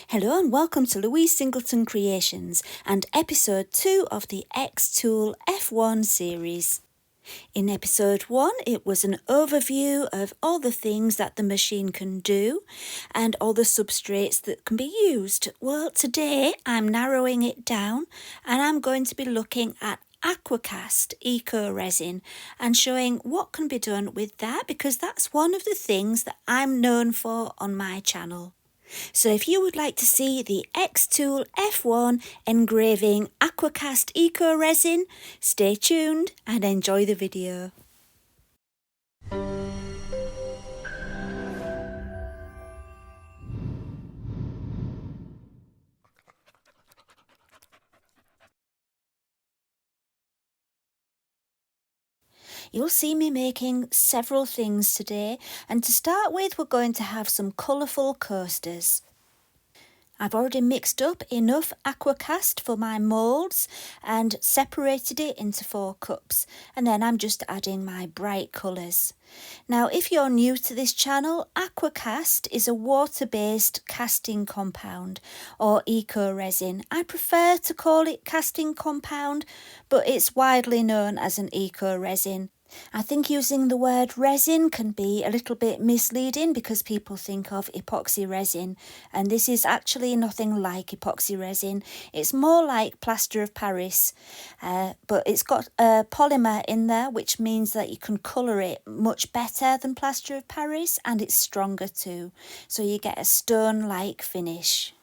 Hello and welcome to Louise Singleton Creations and episode 2 of the xTool F1 series. In episode 1 it was an overview of all the things that the machine can do and all the substrates that can be used. Well, today I'm narrowing it down and I'm going to be looking at Aqua Cast Eco-Resin and showing what can be done with that, because that's one of the things that I'm known for on my channel. So if you would like to see the xTool F1 Engraving Aqua Cast Eco-Resin, stay tuned and enjoy the video. You'll see me making several things today, and to start with we're going to have some colourful coasters. I've already mixed up enough Aqua Cast for my moulds and separated it into 4 cups, and then I'm just adding my bright colours. Now if you're new to this channel, Aqua Cast is a water-based casting compound or eco-resin. I prefer to call it casting compound, but it's widely known as an eco-resin. I think using the word resin can be a little bit misleading because people think of epoxy resin, and this is actually nothing like epoxy resin. It's more like plaster of Paris, but it's got a polymer in there, which means that you can colour it much better than plaster of Paris, and it's stronger too, so you get a stone-like finish.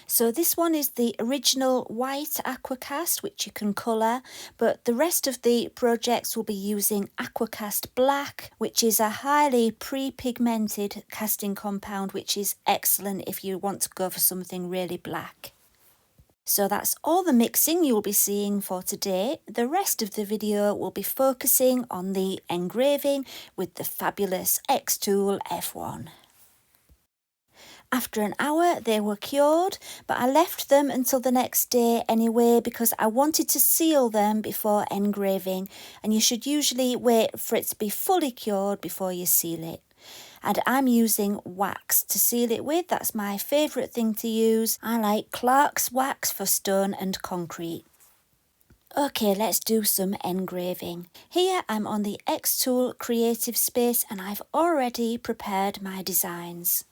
So this one is the original white Aqua Cast, which you can colour, but the rest of the projects will be using Aqua Cast Black, which is a highly pre-pigmented casting compound, which is excellent if you want to go for something really black. So that's all the mixing you'll be seeing for today. The rest of the video will be focusing on the engraving with the fabulous xTool F1. After an hour they were cured, but I left them until the next day anyway because I wanted to seal them before engraving, and you should usually wait for it to be fully cured before you seal it. And I'm using wax to seal it with. That's my favourite thing to use. I like Clark's wax for stone and concrete. Okay, let's do some engraving. Here I'm on the xTool Creative Space and I've already prepared my designs.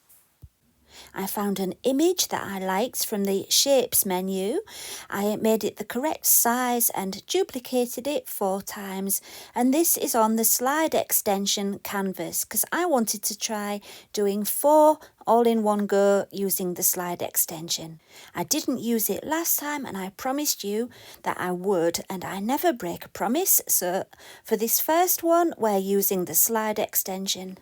I found an image that I liked from the Shapes menu. I made it the correct size and duplicated it 4 times, and this is on the slide extension canvas because I wanted to try doing 4 all in one go using the slide extension. I didn't use it last time and I promised you that I would, and I never break a promise, so for this first one we're using the slide extension.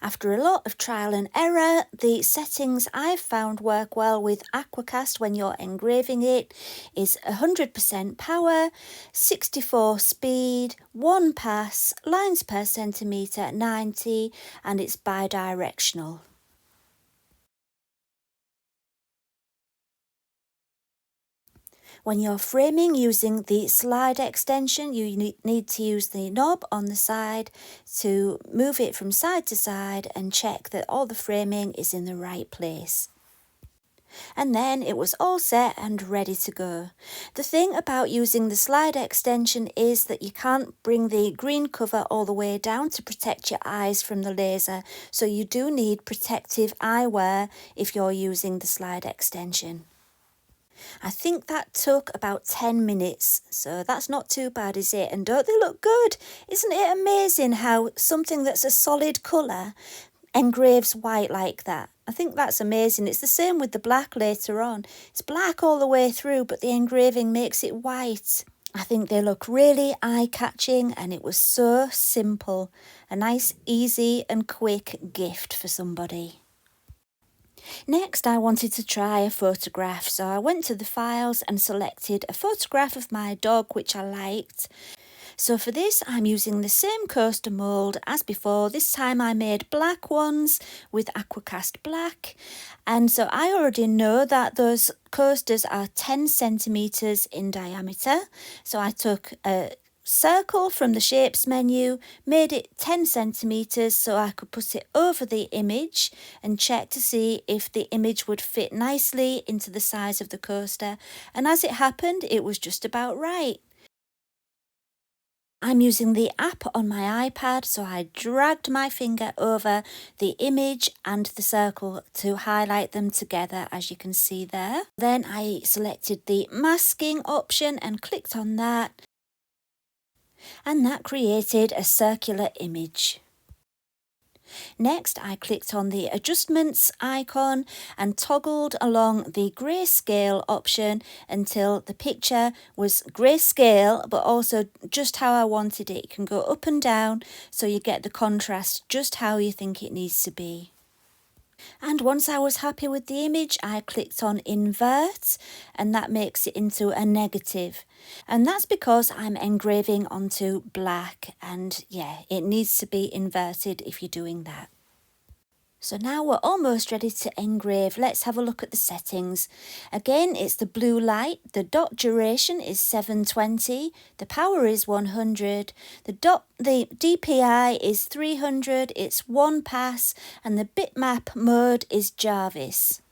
After a lot of trial and error, the settings I've found work well with Aqua Cast when you're engraving it is 100% power, 64 speed, 1 pass, lines per centimetre 90, and it's bidirectional. When you're framing using the slide extension, you need to use the knob on the side to move it from side to side and check that all the framing is in the right place. And then it was all set and ready to go. The thing about using the slide extension is that you can't bring the green cover all the way down to protect your eyes from the laser, so you do need protective eyewear if you're using the slide extension. I think that took about 10 minutes, so that's not too bad, is it? And don't they look good? Isn't it amazing how something that's a solid colour engraves white like that? I think that's amazing. It's the same with the black later on. It's black all the way through, but the engraving makes it white. I think they look really eye-catching, and it was so simple. A nice, easy and quick gift for somebody. Next, I wanted to try a photograph, so I went to the files and selected a photograph of my dog, which I liked. So for this, I'm using the same coaster mould as before. This time I made black ones with Aqua Cast Black. And so I already know that those coasters are 10 centimetres in diameter. So I took a circle from the shapes menu, made it 10 centimetres so I could put it over the image and check to see if the image would fit nicely into the size of the coaster, and as it happened it was just about right. I'm using the app on my iPad, so I dragged my finger over the image and the circle to highlight them together, as you can see there. Then I selected the masking option and clicked on that, and that created a circular image. Next, I clicked on the adjustments icon and toggled along the grayscale option until the picture was grayscale, but also just how I wanted it. You can go up and down so you get the contrast just how you think it needs to be. And once I was happy with the image, I clicked on invert, and that makes it into a negative. And that's because I'm engraving onto black, and yeah, it needs to be inverted if you're doing that. So now we're almost ready to engrave. Let's have a look at the settings. Again, it's the blue light. The dot duration is 720. The power is 100. The DPI is 300. It's one pass, and the bitmap mode is Jarvis.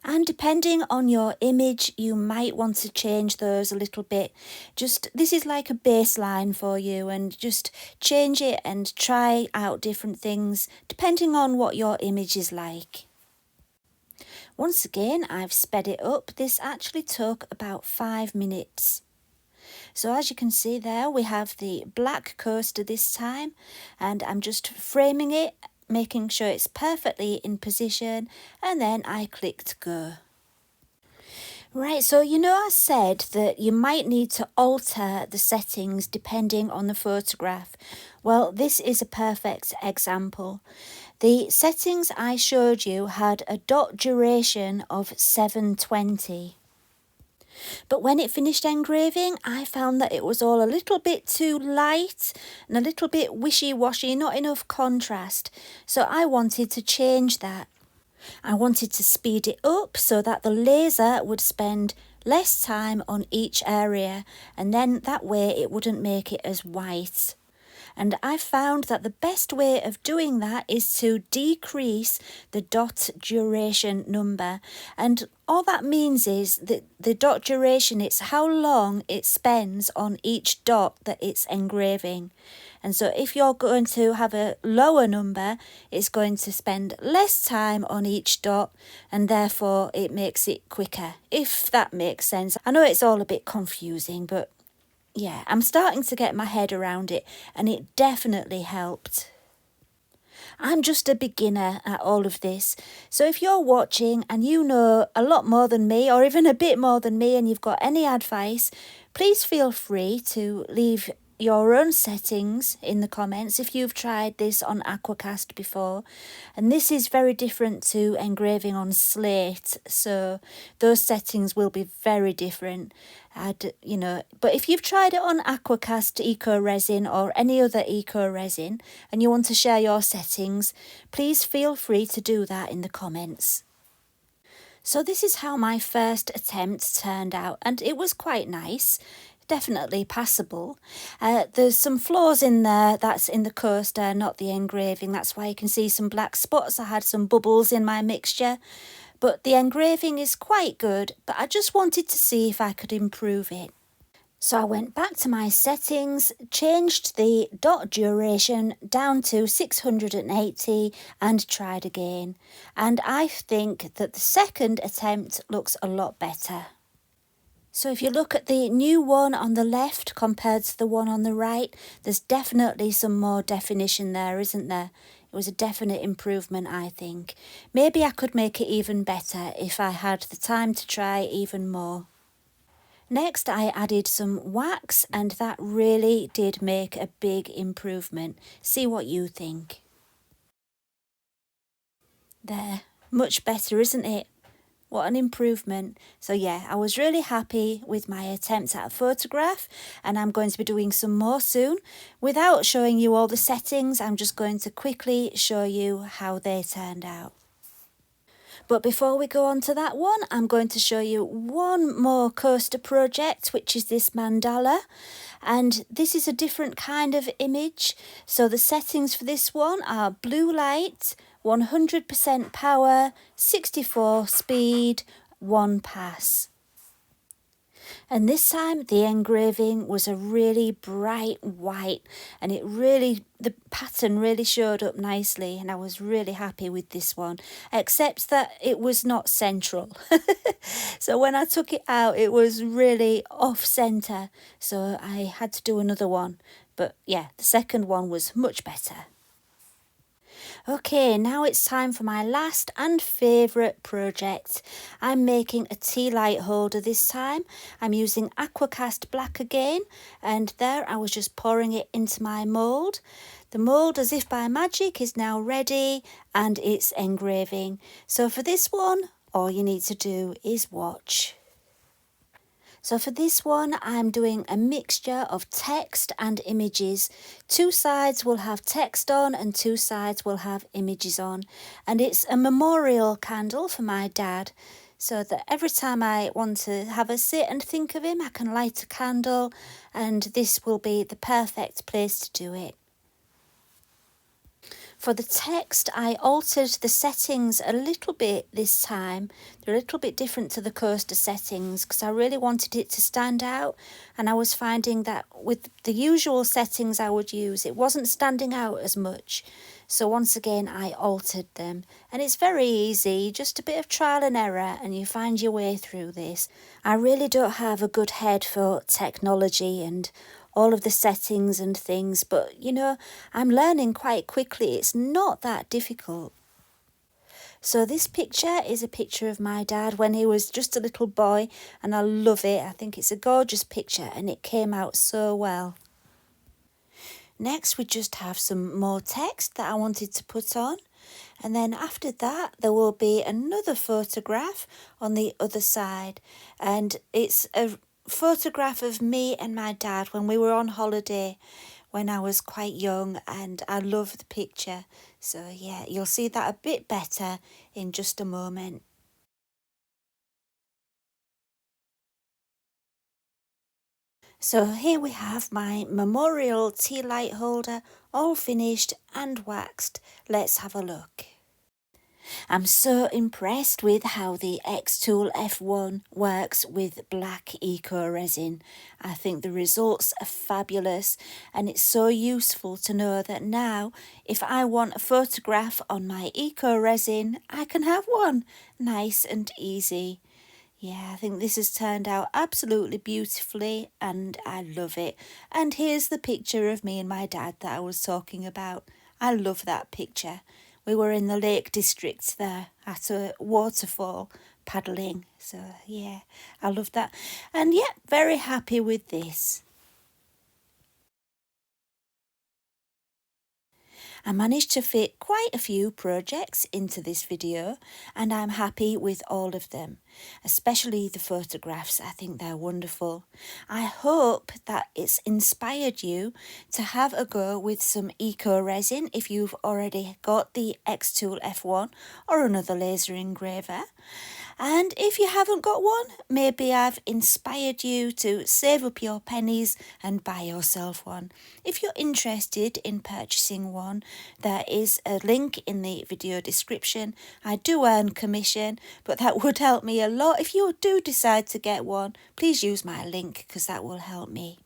And depending on your image, you might want to change those a little bit. This is like a baseline for you, and just change it and try out different things depending on what your image is like. Once again, I've sped it up. This actually took about 5 minutes. So as you can see there, we have the black coaster this time, and I'm just framing it, making sure it's perfectly in position, and then I clicked go. Right, so I said that you might need to alter the settings depending on the photograph. Well, this is a perfect example. The settings I showed you had a dot duration of 720. But when it finished engraving, I found that it was all a little bit too light and a little bit wishy-washy, not enough contrast. So I wanted to change that. I wanted to speed it up so that the laser would spend less time on each area, and then that way it wouldn't make it as white. And I found that the best way of doing that is to decrease the dot duration number. And all that means is that the dot duration, it's how long it spends on each dot that it's engraving. And so if you're going to have a lower number, it's going to spend less time on each dot, and therefore it makes it quicker, if that makes sense. I know it's all a bit confusing, but yeah, I'm starting to get my head around it, and it definitely helped. I'm just a beginner at all of this, so if you're watching and you know a lot more than me, or even a bit more than me, and you've got any advice, please feel free to leave your own settings in the comments if you've tried this on Aqua Cast before. And this is very different to engraving on slate, so those settings will be very different. But if you've tried it on Aqua Cast Eco-Resin or any other Eco-Resin and you want to share your settings, please feel free to do that in the comments. So this is how my first attempt turned out, and it was quite nice. Definitely passable. There's some flaws in there, that's in the coaster, not the engraving. That's why you can see some black spots. I had some bubbles in my mixture, but the engraving is quite good, but I just wanted to see if I could improve it. So I went back to my settings, changed the dot duration down to 680 and tried again. And I think that the second attempt looks a lot better. So if you look at the new one on the left compared to the one on the right, there's definitely some more definition there, isn't there? It was a definite improvement, I think. Maybe I could make it even better if I had the time to try even more. Next, I added some wax, and that really did make a big improvement. See what you think. There, much better, isn't it? What an improvement. So yeah, I was really happy with my attempt at a photograph, and I'm going to be doing some more soon. Without showing you all the settings, I'm just going to quickly show you how they turned out. But before we go on to that one, I'm going to show you one more coaster project, which is this mandala. And this is a different kind of image. So the settings for this one are blue light, 100% power, 64 speed, 1 pass. And this time the engraving was a really bright white, and the pattern really showed up nicely, and I was really happy with this one, except that it was not central. So when I took it out, it was really off centre, so I had to do another one. But yeah, the second one was much better. Okay, now it's time for my last and favourite project. I'm making a tea light holder this time. I'm using Aqua Cast black again, and there I was just pouring it into my mould. The mould, as if by magic, is now ready, and it's engraving. So for this one, all you need to do is watch. So for this one, I'm doing a mixture of text and images. 2 sides will have text on and 2 sides will have images on. And it's a memorial candle for my dad, so that every time I want to have a sit and think of him, I can light a candle, and this will be the perfect place to do it. For the text, I altered the settings a little bit this time. They're a little bit different to the coaster settings because I really wanted it to stand out, and I was finding that with the usual settings I would use, it wasn't standing out as much. So once again, I altered them, and it's very easy, just a bit of trial and error, and you find your way through this. I really don't have a good head for technology and all of the settings and things, but you know, I'm learning quite quickly. It's not that difficult. So this picture is a picture of my dad when he was just a little boy, and I love it. I think it's a gorgeous picture, and it came out so well. Next, we just have some more text that I wanted to put on, and then after that there will be another photograph on the other side, and it's a photograph of me and my dad when we were on holiday when I was quite young, and I love the picture. So yeah, you'll see that a bit better in just a moment. So here we have my memorial tea light holder all finished and waxed. Let's have a look. I'm so impressed with how the xTool F1 works with black Eco-Resin. I think the results are fabulous, and it's so useful to know that now if I want a photograph on my Eco-Resin, I can have one. Nice and easy. Yeah, I think this has turned out absolutely beautifully, and I love it. And here's the picture of me and my dad that I was talking about. I love that picture. We were in the Lake District there at a waterfall paddling. So yeah, I love that. And yeah, very happy with this. I managed to fit quite a few projects into this video, and I'm happy with all of them, especially the photographs. I think they're wonderful. I hope that it's inspired you to have a go with some Eco-Resin if you've already got the xTool F1 or another laser engraver. And if you haven't got one, maybe I've inspired you to save up your pennies and buy yourself one. If you're interested in purchasing one, there is a link in the video description. I do earn commission, but that would help me a lot. If you do decide to get one, please use my link because that will help me.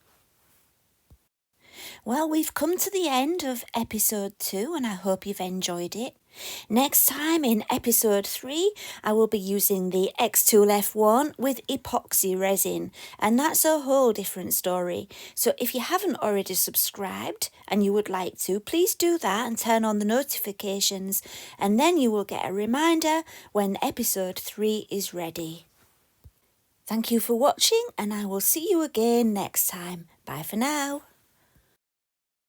Well, we've come to the end of episode 2, and I hope you've enjoyed it. Next time in episode 3, I will be using the xTool F1 with epoxy resin, and that's a whole different story. So if you haven't already subscribed and you would like to, please do that and turn on the notifications, and then you will get a reminder when episode 3 is ready. Thank you for watching, and I will see you again next time. Bye for now.